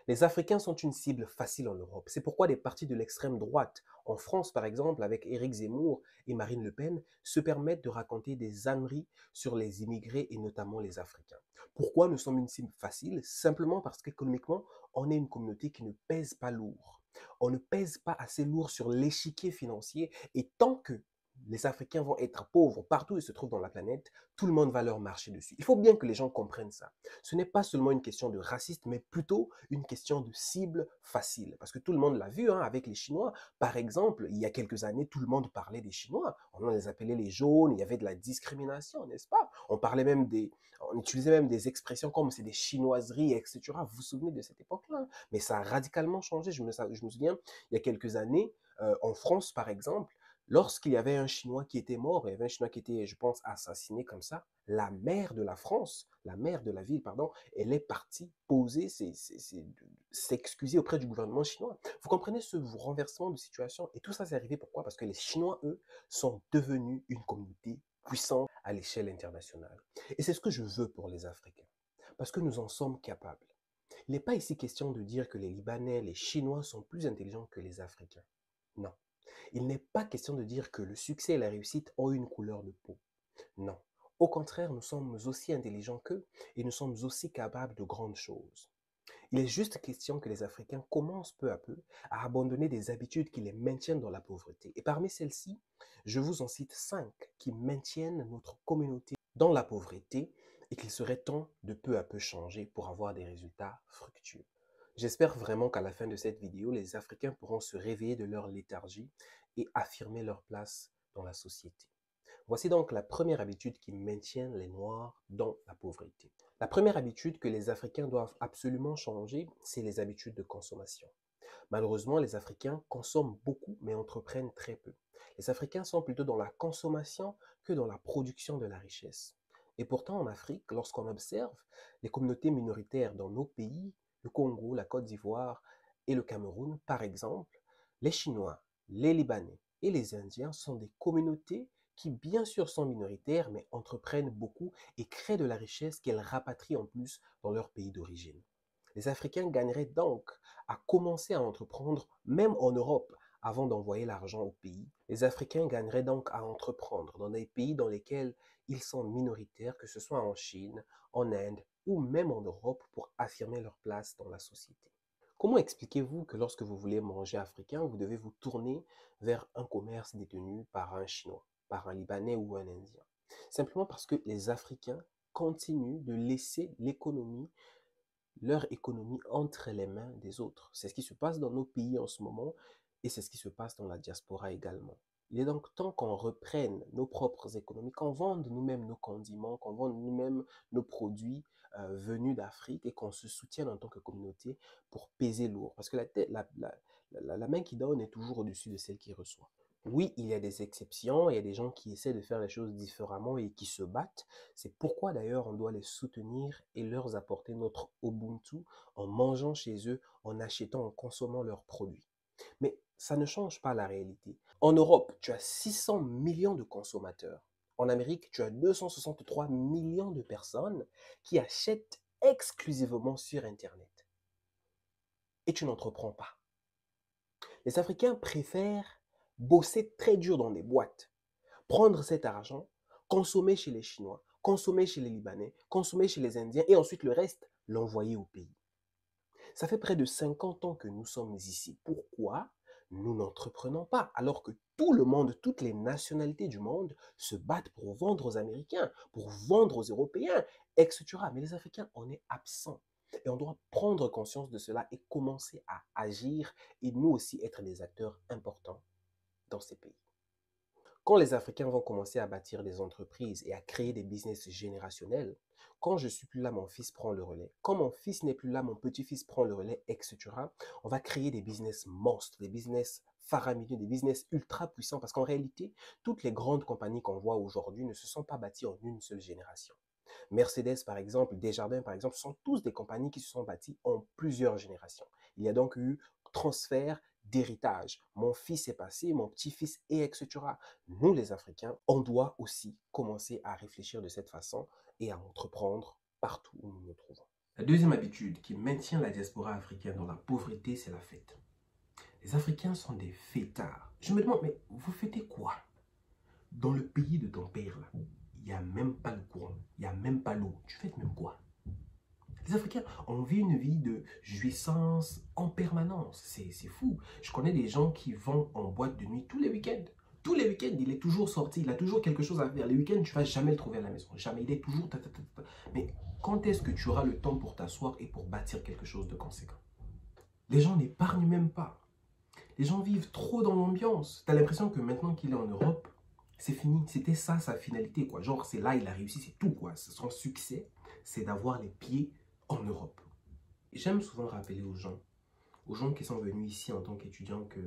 Les Africains sont une cible facile en Europe. C'est pourquoi des partis de l'extrême droite, en France par exemple, avec Éric Zemmour et Marine Le Pen, se permettent de raconter des âneries sur les immigrés et notamment les Africains. Pourquoi nous sommes une cible facile? Simplement parce qu'économiquement, on est une communauté qui ne pèse pas lourd. On ne pèse pas assez lourd sur l'échiquier financier et tant que les Africains vont être pauvres partout où ils se trouvent dans la planète, tout le monde va leur marcher dessus. Il faut bien que les gens comprennent ça. Ce n'est pas seulement une question de racisme, mais plutôt une question de cible facile. Parce que tout le monde l'a vu hein, avec les Chinois. Par exemple, il y a quelques années, tout le monde parlait des Chinois. On les appelait les jaunes, il y avait de la discrimination, n'est-ce pas? On utilisait même des expressions comme c'est des chinoiseries, etc. Vous vous souvenez de cette époque-là? Mais ça a radicalement changé. Je me souviens, il y a quelques années, en France, par exemple, lorsqu'il y avait un Chinois qui était mort, il y avait un Chinois qui était, je pense, assassiné comme ça, la maire de la France, la maire de la ville, pardon, elle est partie s'excuser auprès du gouvernement chinois. Vous comprenez ce renversement de situation? Et tout ça, c'est arrivé pourquoi? Parce que les Chinois, eux, sont devenus une communauté puissante à l'échelle internationale. Et c'est ce que je veux pour les Africains. Parce que nous en sommes capables. Il n'est pas ici question de dire que les Libanais, les Chinois sont plus intelligents que les Africains. Non. Il n'est pas question de dire que le succès et la réussite ont une couleur de peau. Non. Au contraire, nous sommes aussi intelligents qu'eux et nous sommes aussi capables de grandes choses. Il est juste question que les Africains commencent peu à peu à abandonner des habitudes qui les maintiennent dans la pauvreté. Et parmi celles-ci, je vous en cite 5 qui maintiennent notre communauté dans la pauvreté et qu'il serait temps de peu à peu changer pour avoir des résultats fructueux. J'espère vraiment qu'à la fin de cette vidéo, les Africains pourront se réveiller de leur léthargie et affirmer leur place dans la société. Voici donc la première habitude qui maintient les Noirs dans la pauvreté. La première habitude que les Africains doivent absolument changer, c'est les habitudes de consommation. Malheureusement, les Africains consomment beaucoup mais entreprennent très peu. Les Africains sont plutôt dans la consommation que dans la production de la richesse. Et pourtant, en Afrique, lorsqu'on observe les communautés minoritaires dans nos pays, le Congo, la Côte d'Ivoire et le Cameroun, par exemple, les Chinois, les Libanais et les Indiens sont des communautés qui bien sûr sont minoritaires mais entreprennent beaucoup et créent de la richesse qu'elles rapatrient en plus dans leur pays d'origine. Les Africains gagneraient donc à commencer à entreprendre, même en Europe, avant d'envoyer l'argent au pays. Les Africains gagneraient donc à entreprendre dans des pays dans lesquels ils sont minoritaires, que ce soit en Chine, en Inde ou même en Europe, pour affirmer leur place dans la société. Comment expliquez-vous que lorsque vous voulez manger africain, vous devez vous tourner vers un commerce détenu par un Chinois, par un Libanais ou un Indien? Simplement parce que les Africains continuent de laisser leur économie entre les mains des autres. C'est ce qui se passe dans nos pays en ce moment et c'est ce qui se passe dans la diaspora également. Il est donc temps qu'on reprenne nos propres économies, qu'on vende nous-mêmes nos condiments, qu'on vende nous-mêmes nos produits venus d'Afrique et qu'on se soutienne en tant que communauté pour peser lourd. Parce que la main qui donne est toujours au-dessus de celle qui reçoit. Oui, il y a des exceptions, il y a des gens qui essaient de faire les choses différemment et qui se battent. C'est pourquoi d'ailleurs on doit les soutenir et leur apporter notre Ubuntu en mangeant chez eux, en achetant, en consommant leurs produits. Mais ça ne change pas la réalité. En Europe, tu as 600 millions de consommateurs. En Amérique, tu as 263 millions de personnes qui achètent exclusivement sur Internet. Et tu n'entreprends pas. Les Africains préfèrent bosser très dur dans des boîtes, prendre cet argent, consommer chez les Chinois, consommer chez les Libanais, consommer chez les Indiens et ensuite le reste, l'envoyer au pays. Ça fait près de 50 ans que nous sommes ici. Pourquoi nous n'entreprenons pas alors que tout le monde, toutes les nationalités du monde se battent pour vendre aux Américains, pour vendre aux Européens, etc. Mais les Africains, on est absents. Et on doit prendre conscience de cela et commencer à agir et nous aussi être des acteurs importants dans ces pays. Quand les Africains vont commencer à bâtir des entreprises et à créer des business générationnels, quand je suis plus là, mon fils prend le relais. Quand mon fils n'est plus là, mon petit-fils prend le relais, etc. On va créer des business monstres, des business faramineux, des business ultra puissants. Parce qu'en réalité, toutes les grandes compagnies qu'on voit aujourd'hui ne se sont pas bâties en une seule génération. Mercedes, par exemple, Desjardins, par exemple, sont tous des compagnies qui se sont bâties en plusieurs générations. Il y a donc eu transfert d'héritage. Mon fils est passé, mon petit-fils et etc. Nous, les Africains, on doit aussi commencer à réfléchir de cette façon et à entreprendre partout où nous nous trouvons. La deuxième habitude qui maintient la diaspora africaine dans la pauvreté, c'est la fête. Les Africains sont des fêtards. Je me demande, mais vous fêtez quoi? Dans le pays de ton père, là, il n'y a même pas le courant, il n'y a même pas l'eau. Tu fêtes même quoi? Les Africains ont vu une vie de jouissance en permanence. C'est fou. Je connais des gens qui vont en boîte de nuit tous les week-ends. Tous les week-ends, il est toujours sorti. Il a toujours quelque chose à faire. Les week-ends, tu ne vas jamais le trouver à la maison. Jamais. Il est toujours... Mais quand est-ce que tu auras le temps pour t'asseoir et pour bâtir quelque chose de conséquent? Les gens n'épargnent même pas. Les gens vivent trop dans l'ambiance. Tu as l'impression que maintenant qu'il est en Europe, c'est fini. C'était ça sa finalité, quoi. Genre, c'est là, il a réussi, c'est tout, quoi. Son succès, c'est d'avoir les pieds en Europe. J'aime souvent rappeler aux gens qui sont venus ici en tant qu'étudiants, que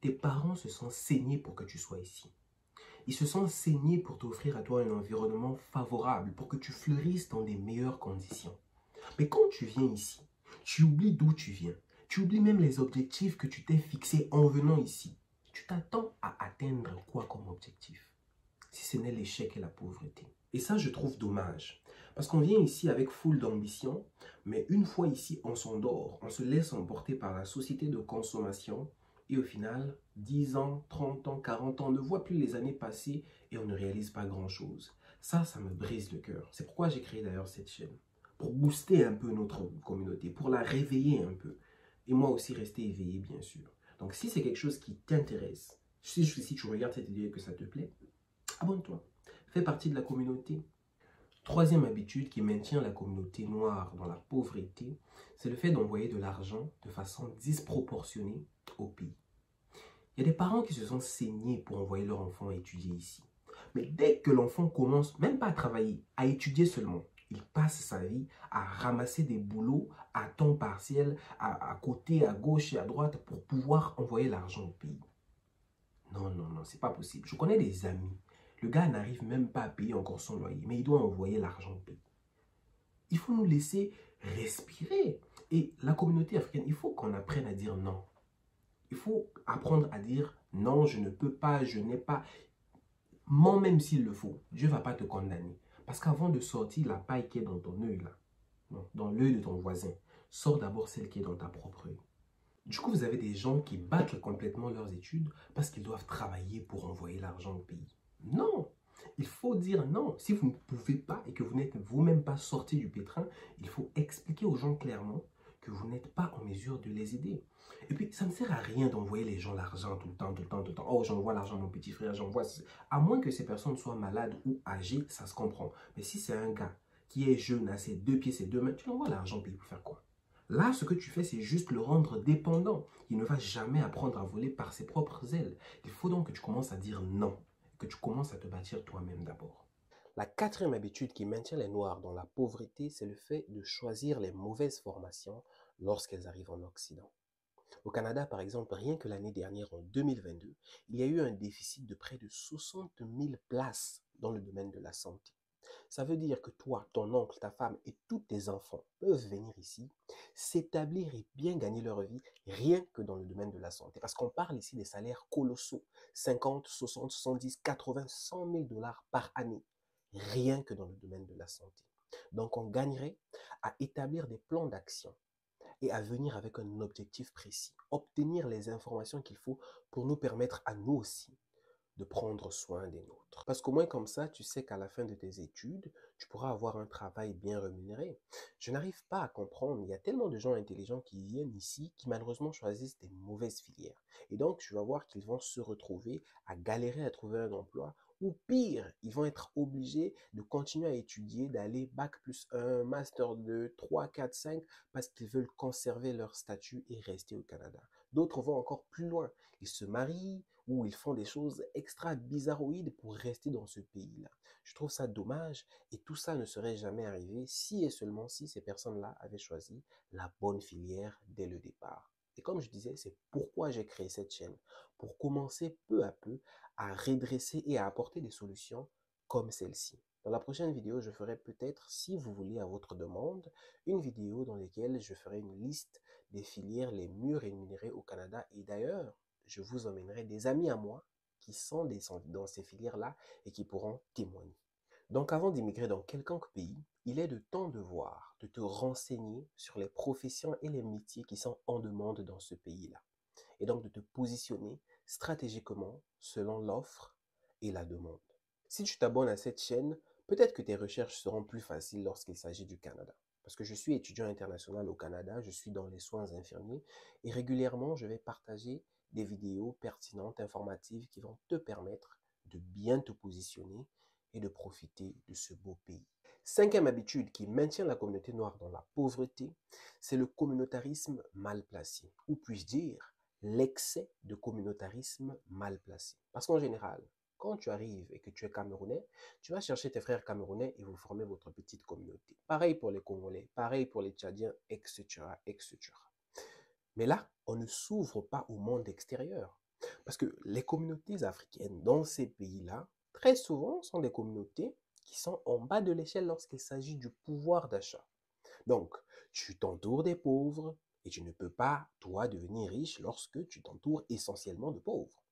tes parents se sont saignés pour que tu sois ici. Ils se sont saignés pour t'offrir à toi un environnement favorable, pour que tu fleurisses dans des meilleures conditions. Mais quand tu viens ici, tu oublies d'où tu viens. Tu oublies même les objectifs que tu t'es fixés en venant ici. Tu t'attends à atteindre quoi comme objectif? Si ce n'est l'échec et la pauvreté. Et ça, je trouve dommage. Parce qu'on vient ici avec foule d'ambition, mais une fois ici, on s'endort, on se laisse emporter par la société de consommation, et au final, 10 ans, 30 ans, 40 ans, on ne voit plus les années passer et on ne réalise pas grand-chose. Ça me brise le cœur. C'est pourquoi j'ai créé d'ailleurs cette chaîne. Pour booster un peu notre communauté, pour la réveiller un peu. Et moi aussi rester éveillé, bien sûr. Donc si c'est quelque chose qui t'intéresse, si tu regardes cette vidéo et que ça te plaît, abonne-toi. Fais partie de la communauté. Troisième habitude qui maintient la communauté noire dans la pauvreté, c'est le fait d'envoyer de l'argent de façon disproportionnée au pays. Il y a des parents qui se sont saignés pour envoyer leur enfant étudier ici. Mais dès que l'enfant commence, même pas à travailler, à étudier seulement, il passe sa vie à ramasser des boulots à temps partiel, à côté, à gauche et à droite pour pouvoir envoyer l'argent au pays. Non, non, non, c'est pas possible. Je connais des amis. Le gars n'arrive même pas à payer encore son loyer, mais il doit envoyer l'argent au pays. Il faut nous laisser respirer. Et la communauté africaine, il faut qu'on apprenne à dire non. Il faut apprendre à dire non, je ne peux pas, je n'ai pas. Mens même s'il le faut. Dieu ne va pas te condamner. Parce qu'avant de sortir la paille qui est dans ton œil, là, non, dans l'œil de ton voisin, sors d'abord celle qui est dans ta propre œil. Du coup, vous avez des gens qui battent complètement leurs études parce qu'ils doivent travailler pour envoyer l'argent au pays. Non, il faut dire non. Si vous ne pouvez pas et que vous n'êtes vous-même pas sorti du pétrin, il faut expliquer aux gens clairement que vous n'êtes pas en mesure de les aider. Et puis, ça ne sert à rien d'envoyer les gens l'argent tout le temps, tout le temps, tout le temps. Oh, j'envoie l'argent à mon petit frère, j'envoie... À moins que ces personnes soient malades ou âgées, ça se comprend. Mais si c'est un gars qui est jeune, à ses deux pieds, ses deux mains, tu l'envoies l'argent au pays pour faire quoi? Là, ce que tu fais, c'est juste le rendre dépendant. Il ne va jamais apprendre à voler par ses propres ailes. Il faut donc que tu commences à dire non, que tu commences à te bâtir toi-même d'abord. La quatrième habitude qui maintient les Noirs dans la pauvreté, c'est le fait de choisir les mauvaises formations lorsqu'elles arrivent en Occident. Au Canada, par exemple, rien que l'année dernière, en 2022, il y a eu un déficit de près de 60 000 places dans le domaine de la santé. Ça veut dire que toi, ton oncle, ta femme et tous tes enfants peuvent venir ici, s'établir et bien gagner leur vie rien que dans le domaine de la santé. Parce qu'on parle ici des salaires colossaux, 50, 60, 70, 80, 100 000 dollars par année, rien que dans le domaine de la santé. Donc on gagnerait à établir des plans d'action et à venir avec un objectif précis, obtenir les informations qu'il faut pour nous permettre à nous aussi de prendre soin des nôtres. Parce qu'au moins comme ça, tu sais qu'à la fin de tes études, tu pourras avoir un travail bien rémunéré. Je n'arrive pas à comprendre, il y a tellement de gens intelligents qui viennent ici, qui malheureusement choisissent des mauvaises filières. Et donc, tu vas voir qu'ils vont se retrouver à galérer à trouver un emploi, ou pire, ils vont être obligés de continuer à étudier, d'aller bac plus 1, master 2, 3, 4, 5, parce qu'ils veulent conserver leur statut et rester au Canada. D'autres vont encore plus loin. Ils se marient ou ils font des choses extra bizarroïdes pour rester dans ce pays-là. Je trouve ça dommage et tout ça ne serait jamais arrivé si et seulement si ces personnes-là avaient choisi la bonne filière dès le départ. Et comme je disais, c'est pourquoi j'ai créé cette chaîne, pour commencer peu à peu à redresser et à apporter des solutions comme celle-ci. Dans la prochaine vidéo, je ferai peut-être, si vous voulez à votre demande, une vidéo dans laquelle je ferai une liste des filières les mieux rémunérées au Canada. Et d'ailleurs, je vous emmènerai des amis à moi qui sont dans ces filières-là et qui pourront témoigner. Donc avant d'immigrer dans quelconque pays, il est de temps de voir, de te renseigner sur les professions et les métiers qui sont en demande dans ce pays-là. Et donc de te positionner stratégiquement selon l'offre et la demande. Si tu t'abonnes à cette chaîne, peut-être que tes recherches seront plus faciles lorsqu'il s'agit du Canada. Parce que je suis étudiant international au Canada, je suis dans les soins infirmiers et régulièrement je vais partager des vidéos pertinentes, informatives qui vont te permettre de bien te positionner et de profiter de ce beau pays. Cinquième habitude qui maintient la communauté noire dans la pauvreté, c'est le communautarisme mal placé. Ou puis-je dire, l'excès de communautarisme mal placé. Parce qu'en général, quand tu arrives et que tu es camerounais, tu vas chercher tes frères camerounais et vous formez votre petite communauté. Pareil pour les Congolais, pareil pour les Tchadiens, etc., etc. Mais là, on ne s'ouvre pas au monde extérieur. Parce que les communautés africaines dans ces pays-là, très souvent, sont des communautés qui sont en bas de l'échelle lorsqu'il s'agit du pouvoir d'achat. Donc, tu t'entoures des pauvres et tu ne peux pas, toi, devenir riche lorsque tu t'entoures essentiellement de pauvres.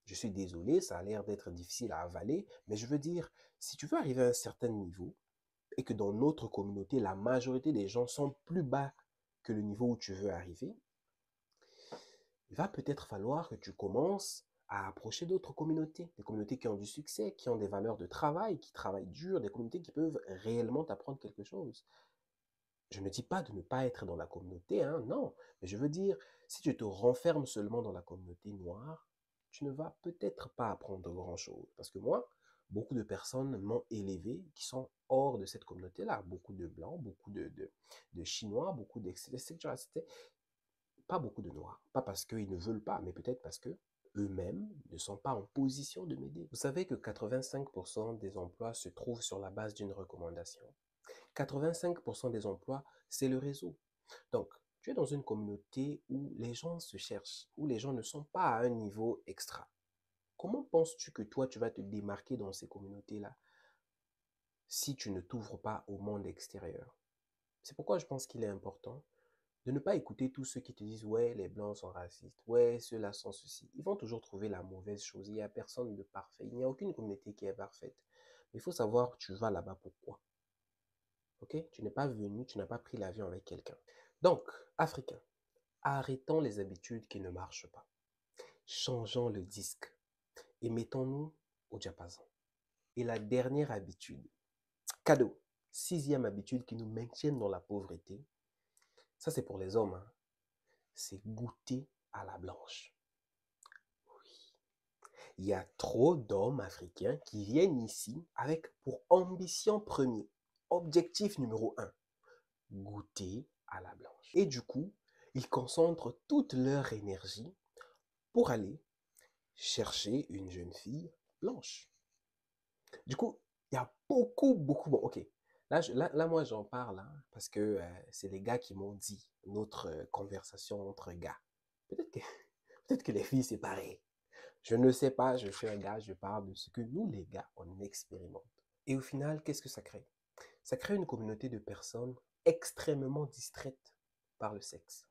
Je suis désolé, ça a l'air d'être difficile à avaler, mais je veux dire, si tu veux arriver à un certain niveau et que dans notre communauté, la majorité des gens sont plus bas que le niveau où tu veux arriver, il va peut-être falloir que tu commences à approcher d'autres communautés, des communautés qui ont du succès, qui ont des valeurs de travail, qui travaillent dur, des communautés qui peuvent réellement t'apprendre quelque chose. Je ne dis pas de ne pas être dans la communauté, hein, non, mais je veux dire, si tu te renfermes seulement dans la communauté noire, tu ne vas peut-être pas apprendre grand-chose. Parce que moi, beaucoup de personnes m'ont élevé qui sont hors de cette communauté-là. Beaucoup de Blancs, beaucoup de Chinois, beaucoup etc. C'était pas beaucoup de Noirs. Pas parce qu'ils ne veulent pas, mais peut-être parce que eux-mêmes ne sont pas en position de m'aider. Vous savez que 85% des emplois se trouvent sur la base d'une recommandation. 85% des emplois, c'est le réseau. Donc, tu es dans une communauté où les gens se cherchent, où les gens ne sont pas à un niveau extra. Comment penses-tu que toi, tu vas te démarquer dans ces communautés-là si tu ne t'ouvres pas au monde extérieur? C'est pourquoi je pense qu'il est important de ne pas écouter tous ceux qui te disent ouais, les blancs sont racistes, ouais, ceux-là sont ceci. Ils vont toujours trouver la mauvaise chose. Il n'y a personne de parfait. Il n'y a aucune communauté qui est parfaite. Mais il faut savoir tu vas là-bas pourquoi. Ok? Tu n'es pas venu, tu n'as pas pris l'avion avec quelqu'un. Donc, Africains, arrêtons les habitudes qui ne marchent pas. Changeons le disque et mettons-nous au diapason. Et la dernière habitude, cadeau, sixième habitude qui nous maintient dans la pauvreté, ça c'est pour les hommes, hein, c'est goûter à la blanche. Oui. Il y a trop d'hommes africains qui viennent ici avec pour ambition première, objectif numéro un, goûter à la blanche. Et du coup, ils concentrent toute leur énergie pour aller chercher une jeune fille blanche. Du coup, il y a beaucoup. Bon, ok. Là moi, j'en parle hein, parce que c'est les gars qui m'ont dit notre conversation entre gars. Peut-être que, peut-être que les filles, c'est pareil. Je ne sais pas, je suis un gars, je parle de ce que nous, les gars, on expérimente. Et au final, qu'est-ce que ça crée? Ça crée une communauté de personnes extrêmement distraites par le sexe.